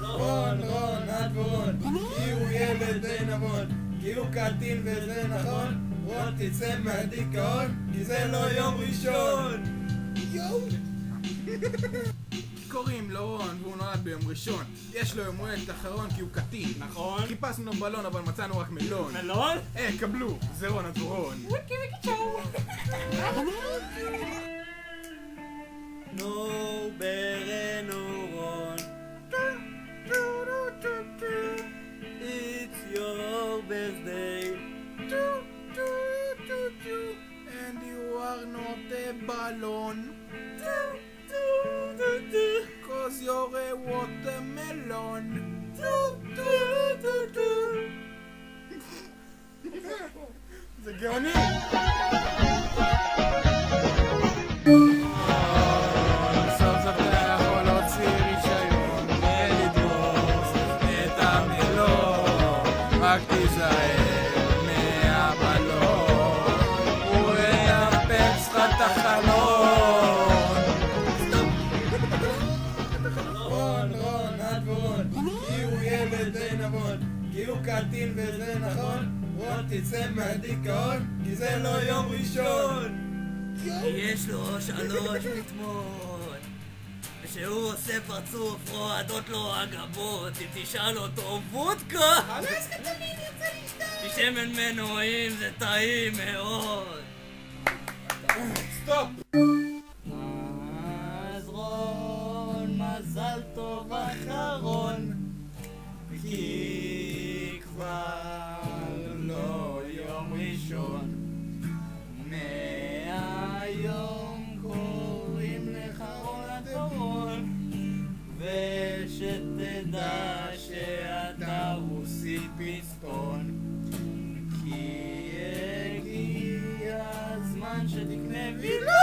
רון, עד ורון, כי הוא ילד די נבון, כי הוא קטין וזה נכון, רון תצא מהדיכאון, כי זה לא יום ראשון. יואו! קוראים לו רון והוא נולד ביום ראשון, יש לו יום הולדת אחרון כי הוא קטין. נכון. חיפשנו בלון אבל מצאנו רק מלון. מלון? קבלו, זה רון עד ורון. נו ברנו רון, it's your birthday, and you are not a balloon, cause you're a watermelon. זה גאוני. רק תיזהר מהבלון, הוא ינפץ לך את החלון. רון, עד ורון, כי הוא ילד די נבון, כי הוא קטין וזה נכון, רון תצא מהדיכאון, כי זה לא יום ראשון. יש לו 3 מתמות, כשהוא עושה פרצוף רועדות לו הגבות, אם תשאל אותו וודקה, שמן מנועים זה טעים מאוד. סטופ! אז רון, מזל טוב אחרון, כי כבר לא יום ראשון, מהיום קוראים לך רון עד ורון, ושתדע שאתה רוסי פיסטון, כי הגיע הזמן שתקנה וילון!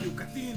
הוא קטין.